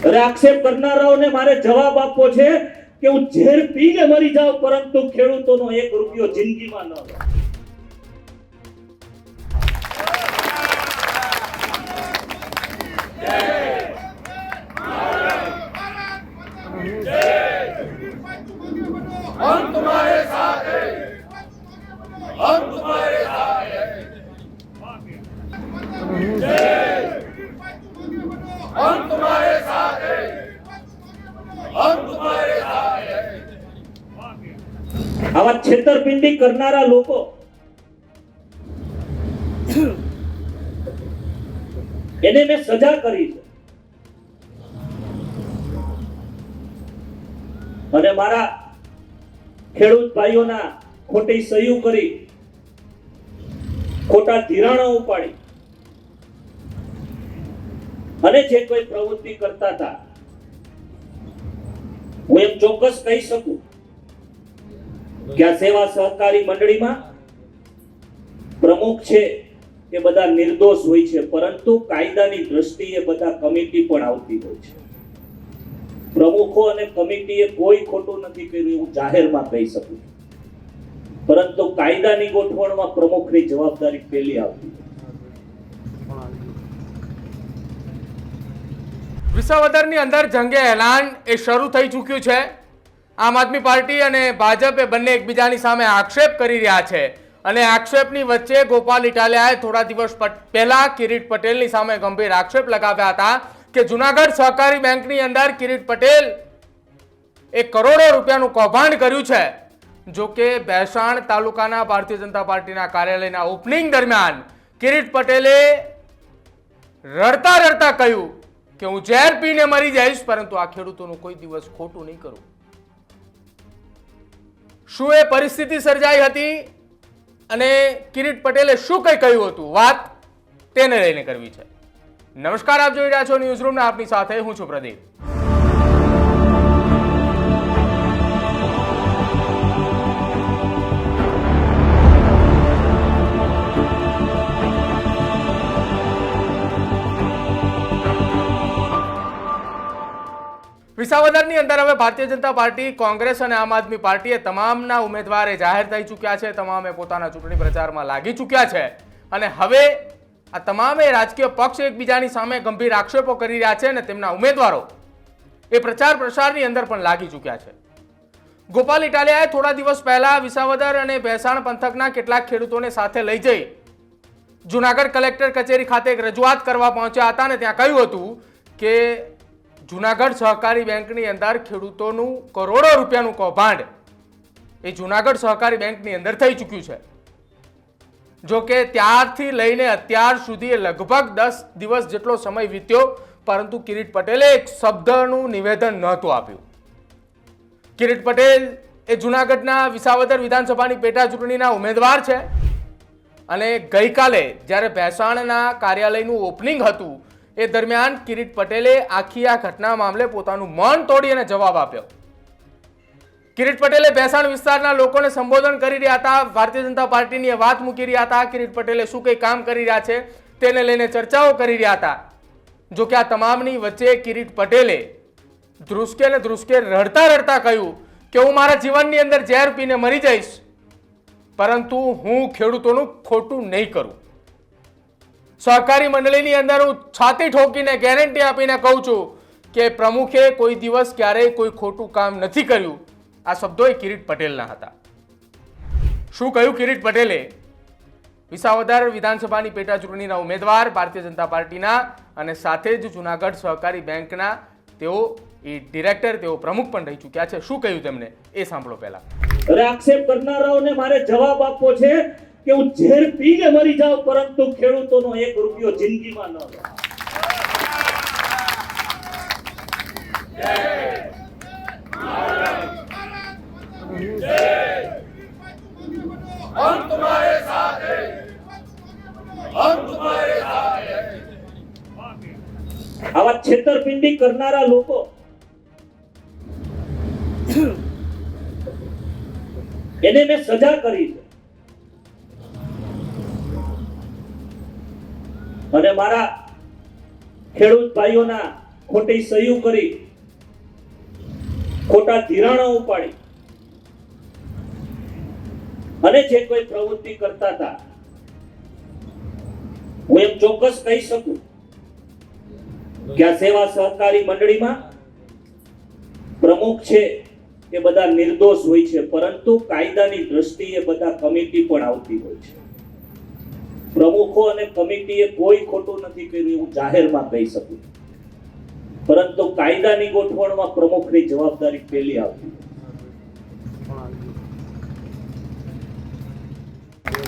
અરે આક્ષેપ કરનારાઓને મારે જવાબ આપવો છે કે હું ઝેર પીને મરી જાઉં પરંતુ ખેડૂતોનો 1 રૂપિયો જિંદગીમાં ન લો. हम तुम्हारे साथ हैं, हम तुम्हारे साथ हैं, हम तुम्हारे साथ हैं, हम तुम्हारे साथ हैं. આવા છેતરપિંડી કરનારા લોકો એને મેં સજા કરી છે અને મારા ખેડૂત ભાઈઓના ખોટી સહી કરી ખોટા ધિરાણો ઉપાડી અને જે કોઈ પ્રવૃત્તિ કરતા હતા હું એમ ચોક્કસ કહી શકું કે આ સેવા સહકારી મંડળીમાં પ્રમુખ છે એ બધા નિર્દોષ હોય છે, પરંતુ કાયદાની દ્રષ્ટિએ બધા કમિટી પણ આવતી હોય છે. પ્રમુખો અને કમિટીએ કોઈ ખોટું નથી કર્યું એવું જાહેરમાં કહી શકું, પરંતુ કાયદાની ગોઠવણમાં પ્રમુખની જવાબદારી પહેલી આવતી. વિસાવદરની અંદર જંગે એલાન એ શરૂ થઈ ચૂક્યું છે. આમ આદમી પાર્ટી અને ભાજપ એ બંને એકબીજાની સામે આક્ષેપ કરી રહ્યા છે અને આક્ષેપની વચ્ચે ગોપાલ ઇટાલિયાએ થોડા દિવસ પહેલા કિરીટ પટેલની સામે ગંભીર આક્ષેપ લગાવ્યા હતા કે જુનાગઢ સહકારી બેંકની અંદર કિરીટ પટેલ એક કરોડો રૂપિયાનું કૌભાંડ કર્યું છે. જો કે ભેસાણ તાલુકાના ભારતીય જનતા પાર્ટીના કાર્યાલયના ઓપનિંગ દરમિયાન કિરીટ પટેલે રડતા રડતા કહ્યું કે હું ઝેર પીને મરી જઈશ પરંતુ આ ખેડૂતોનું કોઈ દિવસ ખોટું નહીં કરું. શું એ પરિસ્થિતિ સર્જાઈ હતી અને કિરીટ પટેલે શું કંઈ કહ્યું હતું, વાત તેને લઈને કરવી છે. નમસ્કાર, આપ જોઈ રહ્યા છો ન્યૂઝ રૂમ. આપની સાથે હું છું પ્રદીપ. વિસાવદરની અંદર હવે ભારતીય જનતા પાર્ટી, કોંગ્રેસ અને આમ આદમી પાર્ટીએ તમામના ઉમેદવાર જાહેર થઈ ચૂક્યા છે. તમામે પોતાના ચૂંટણી પ્રચારમાં લાગી ચૂક્યા છે અને હવે આ તમામે રાજકીય પક્ષ એકબીજાની સામે ગંભીર આક્ષેપો કરી રહ્યા છે અને તેમના ઉમેદવારો એ પ્રચાર પ્રસારની અંદર પણ લાગી ચૂક્યા છે. ગોપાલ ઇટાલિયાએ થોડા દિવસ પહેલા વિસાવદર અને ભેસાણ પંથકના કેટલાક ખેડૂતોને સાથે લઈ જઈ જુનાગઢ કલેક્ટર કચેરી ખાતે એક રજૂઆત કરવા પહોંચ્યા હતા અને ત્યાં કહ્યું હતું કે જુનાગઢ સહકારી બેંકની અંદર ખેડૂતોનું કરોડો રૂપિયાનું કૌભાંડ એ જુનાગઢ સહકારી બેંકની અંદર થઈ ચૂક્યું છે. જો કે ત્યારથી લઈને અત્યાર સુધી લગભગ 10 દિવસ જેટલો સમય વીત્યો, પરંતુ કિરીટ પટેલે એક શબ્દનું નિવેદન નહોતું આપ્યું. કિરીટ પટેલ એ જુનાગઢના વિસાવદર વિધાનસભાની પેટા ચૂંટણીના ઉમેદવાર છે અને ગઈકાલે જ્યારે ભેસાણના કાર્યાલયનું ઓપનિંગ હતું એ દરમિયાન કિરીટ પટેલે આખી આ ઘટના મામલે પોતાનું મન તોડી અને જવાબ આપ્યો. કિરીટ પટેલે ભેસાણ વિસ્તારના લોકોને સંબોધન કરી રહ્યા હતા, ભારતીય જનતા પાર્ટીની વાત મૂકી રહ્યા હતા, કિરીટ પટેલે શું કંઈ કામ કરી રહ્યા છે તેને લઈને ચર્ચાઓ કરી રહ્યા હતા. જો કે આ તમામની વચ્ચે કિરીટ પટેલે ધ્રુસકે ને ધ્રુસકે રડતા રડતા કહ્યું કે હું મારા જીવનની અંદર ઝેર પીને મરી જઈશ પરંતુ હું ખેડૂતોનું ખોટું નહીં કરું. સહકારી મંડળીની અંદર હું છાતી ઠોકીને ગેરંટી આપીને કહું છું કે પ્રમુખે કોઈ દિવસ ક્યારેય કોઈ ખોટું કામ નથી કર્યું. આ શબ્દો એ કિરીટ પટેલના હતા. શું કહ્યું કિરીટ પટેલે? વિસાવદર વિધાનસભાની પેટા ચૂંટણીના ઉમેદવાર ભારતીય જનતા પાર્ટીના અને સાથે જ જુનાગઢ સહકારી બેંકના તેઓ એ ડિરેક્ટર, તેઓ પ્રમુખ પણ રહી ચૂક્યા છે. શું કહ્યું તેમણે એ સાંભળો પહેલા. અરે આક્ષેપ કરનારાઓને મારે જવાબ આપવો છે કે હું ઝેર પીને મરી જાઉં પરંતુ ખેડૂતોનો 1 રૂપિયો જિંદગીમાં ન લો. हम तुम्हारे साथ हैं, हम तुम्हारे साथ हैं. આવા છેતરપિંડી કરનારા લોકો એને મેં સજા કરી છે અને મારા ખેડૂત ભાઈઓના ખોટી સહી કરી, ખોટા ધિરાણો ઉપાડી અને જે કોઈ પ્રવૃત્તિ કરતા હતા, હું એમ ચોક્કસ કહી શકું કે આ સેવા સહકારી મંડળીમાં પ્રમુખ છે એ બધા નિર્દોષ હોય છે, પરંતુ કાયદાની દ્રષ્ટિએ બધા કમિટી પણ આવતી હોય છે. પ્રમુખો અને કમિટીએ કોઈ ખોટું નથી કર્યું એવું જાહેરમાં કહી શકું, પરંતુ કાયદાની ગોઠવણમાં પ્રમુખની જવાબદારી પહેલી આવતી.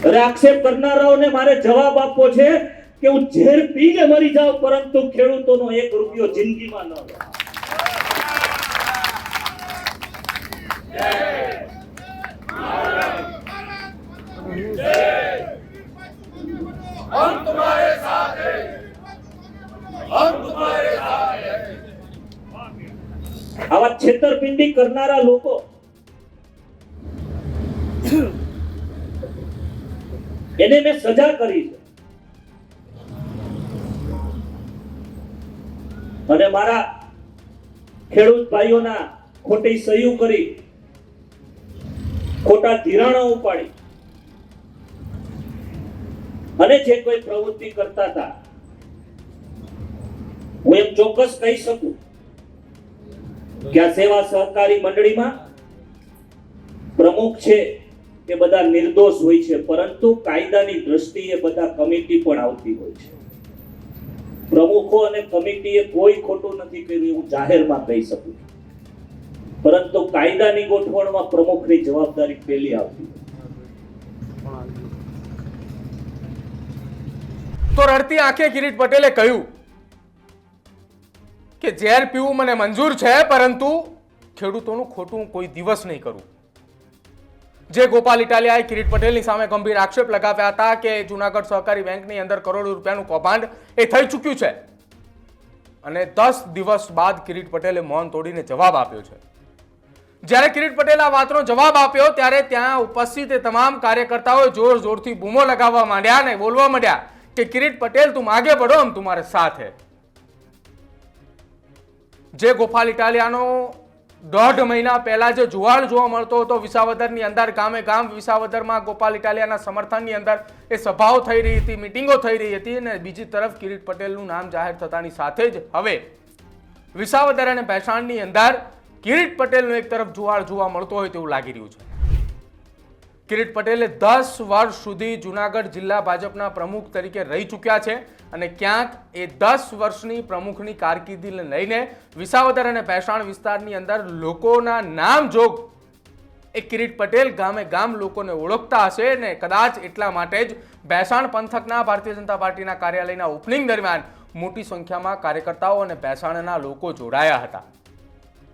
અરે આક્ષેપ કરનારાઓને મારે જવાબ આપવો છે કે હું ઝેર પીને મરી જાઉં, પરંતુ ખેડૂતોનો 1 રૂપિયો જિંદગીમાં ન લો. हम तुम्हारे साथ हैं, हम तुम्हारे साथ हैं। આવા છેતરપિંડી કરનારા લોકો એને મેં સજા કરી છે, અને મારા ખેડૂત ભાઈઓના ખોટી સહી કરી, ખોટા ધિરાણો ઉપાડી અને જે કોઈ પ્રવૃત્તિ કરતા હતા, હું એમ ચોક્કસ કહી શકું કે આ સેવા સહકારી મંડળીમાં પ્રમુખ છે એ બધા નિર્દોષ હોય છે, પરંતુ કાયદાની દ્રષ્ટિએ બધા કમિટી પણ આવતી હોય છે. પ્રમુખો અને કમિટીએ કોઈ ખોટું નથી કર્યું એવું જાહેરમાં કહી શકું, પરંતુ કાયદાની ગોઠવણમાં પ્રમુખની જવાબદારી પહેલી આવતી. તો રડતી આંખે કિરીટ પટેલે કહ્યું કે ઝેર પીવું મને મંજૂર છે, પરંતુ ખેડૂતોનું ખોટું કોઈ દિવસ નહીં કરું. જે ગોપાલ ઇટાલિયાએ કિરીટ પટેલની સામે ગંભીર આક્ષેપ લગાવ્યા હતા કે જૂનાગઢ સહકારી બેંકની અંદર કરોડો રૂપિયાનું કૌભાંડ એ થઈ ચૂક્યું છે, અને 10 દિવસ બાદ કિરીટ પટેલે મૌન તોડીને જવાબ આપ્યો છે. જ્યારે કિરીટ પટેલે આ વાતનો જવાબ આપ્યો ત્યારે ત્યાં ઉપસ્થિત તમામ કાર્યકર્તાઓએ જોર જોરથી બૂમો લગાવવા માંડ્યા અને બોલવા માંડ્યા કે કિરીટ પટેલ तुम आगे बढ़ो, हम तुम्हारे साथ है. જે ગોપાલ ઇટાલિયાનો 1.5 મહિના પહેલા જે જુવાળ જોવા મળતો હતો વિસાવદરની અંદર, ગામે ગામ વિસાવદરમાં ગોપાલ ઇટાલિયાના સમર્થનની અંદર એ સભાઓ થઈ રહી હતી, મીટિંગો થઈ રહી હતી, અને બીજી તરફ કિરીટ પટેલનું નામ જાહેર થતાની સાથે જ હવે વિસાવદર અને ભેસાણની અંદર કિરીટ પટેલનો એક તરફ જુવાળ જોવા મળતો હોય તેવું લાગી રહ્યું છે. કિરીટ પટેલે 10 વર્ષ સુધી જૂનાગઢ જિલ્લા ભાજપના પ્રમુખ તરીકે રહી ચૂક્યા છે, અને ક્યાંક એ 10 વર્ષની પ્રમુખની કારકિર્દીને લઈને વિસાવદર અને ભેસાણ વિસ્તારની અંદર લોકોના નામ જોગ એ કિરીટ પટેલ ગામે ગામ લોકોને ઓળખતા હશે, ને કદાચ એટલા માટે જ ભેસાણ પંથકના ભારતીય જનતા પાર્ટીના કાર્યાલયના ઓપનિંગ દરમિયાન મોટી સંખ્યામાં કાર્યકર્તાઓ અને ભેસાણના લોકો જોડાયા હતા.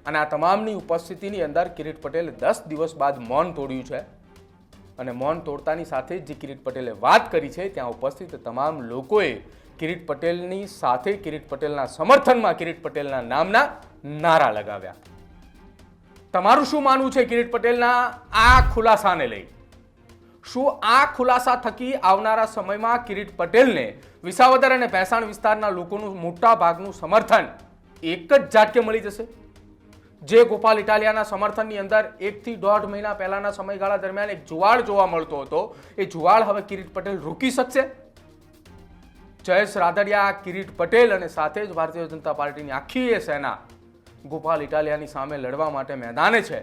અને આ તમામની ઉપસ્થિતિની અંદર કિરીટ પટેલે 10 દિવસ બાદ મૌન તોડ્યું છે, અને મૌન તોડતાની સાથે જે કિરીટ પટેલે વાત કરી છે ત્યાં ઉપસ્થિત તમામ લોકોએ કિરીટ પટેલની સાથે કિરીટ પટેલના સમર્થનમાં કિરીટ પટેલના નામના નારા લગાવ્યા. તમારું શું માનવું છે કિરીટ પટેલના આ ખુલાસાને લઈ? શું આ ખુલાસા થકી આવનારા સમયમાં કિરીટ પટેલને વિસાવદર અને ભેસાણ વિસ્તારના લોકોનું મોટા ભાગનું સમર્થન એક જ ઝાટકે મળી જશે? જે ગોપાલ ઇટાલિયાના સમર્થનની અંદર 1 થી 1.5 મહિના પહેલાના સમયગાળા દરમિયાન એક જુવાળ જોવા મળતો હતો, એ જુવાળ હવે કિરીટ પટેલ રોકી શકશે? જયેશ રાદડિયા, કિરીટ પટેલ અને સાથે જ ભારતીય જનતા પાર્ટીની આખી એ સેના ગોપાલ ઇટાલિયાની સામે લડવા માટે મેદાને છે.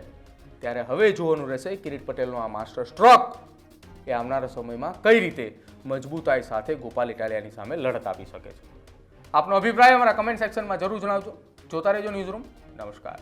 ત્યારે હવે જોવાનું રહેશે કિરીટ પટેલનો આ માસ્ટર સ્ટ્રોક એ આવનારા સમયમાં કઈ રીતે મજબૂતાઈ સાથે ગોપાલ ઇટાલિયાની સામે લડત આપી શકે છે. આપનો અભિપ્રાય અમારા કમેન્ટ સેક્શનમાં જરૂર જણાવજો. જોતા રહેજો ન્યૂઝરૂમ. નમસ્કાર.